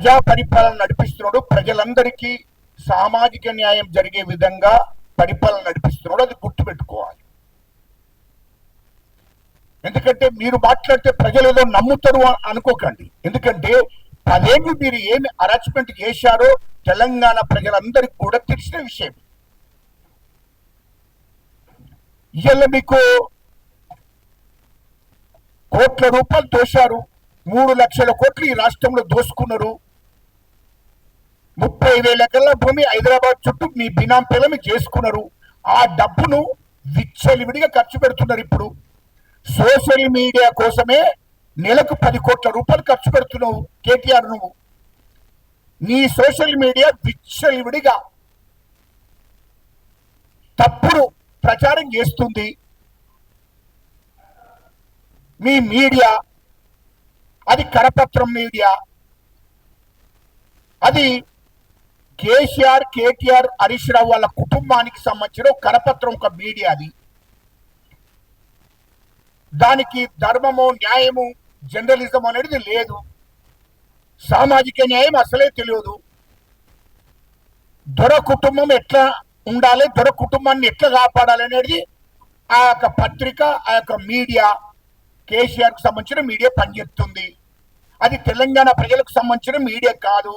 ప్రజా పరిపాలన నడిపిస్తున్నాడు, ప్రజలందరికీ సామాజిక న్యాయం జరిగే విధంగా పరిపాలన నడిపిస్తున్నాడు. అది గుర్తుపెట్టుకోవాలి. ఎందుకంటే మీరు మాట్లాడితే ప్రజలు ఏదో నమ్ముతారు అనుకోకండి. ఎందుకంటే 10 ఏళ్ళు మీరు ఏమి అరేంజ్మెంట్ చేశారో తెలంగాణ ప్రజలందరికీ కూడా తెలిసిన విషయం. ఇవాళ మీకు కోట్ల రూపాయలు దోశారు, 3 లక్షల కోట్లు ఈ రాష్ట్రంలో దోసుకున్నారు. 30,000 ఎకరాల భూమి హైదరాబాద్ చుట్టూ మీ బినాం పేర్ల చేసుకున్నారు. ఆ డబ్బును విచ్చలివిడిగా ఖర్చు పెడుతున్నారు. ఇప్పుడు సోషల్ మీడియా కోసమే నెలకు 10 కోట్ల రూపాయలు ఖర్చు పెడుతున్నావు కేటీఆర్. నువ్వు నీ సోషల్ మీడియా విచ్చలివిడిగా తప్పుడు ప్రచారం చేస్తుంది. మీ మీడియా అది కరపత్రం మీడియా, అది కేసీఆర్, కేటీఆర్, హరీష్ రావు వాళ్ళ కుటుంబానికి సంబంధించిన కరపత్రం, ఒక మీడియా. అది దానికి ధర్మము, న్యాయము, జర్నలిజం అనేది లేదు. సామాజిక న్యాయం అసలే తెలియదు. దొర కుటుంబం ఎట్లా ఉండాలి, దొర కుటుంబాన్ని ఎట్లా కాపాడాలి అనేది ఆ యొక్క పత్రిక, ఆ యొక్క మీడియా, కేసీఆర్కి సంబంధించిన మీడియా పనిచేస్తుంది. అది తెలంగాణ ప్రజలకు సంబంధించిన మీడియా కాదు.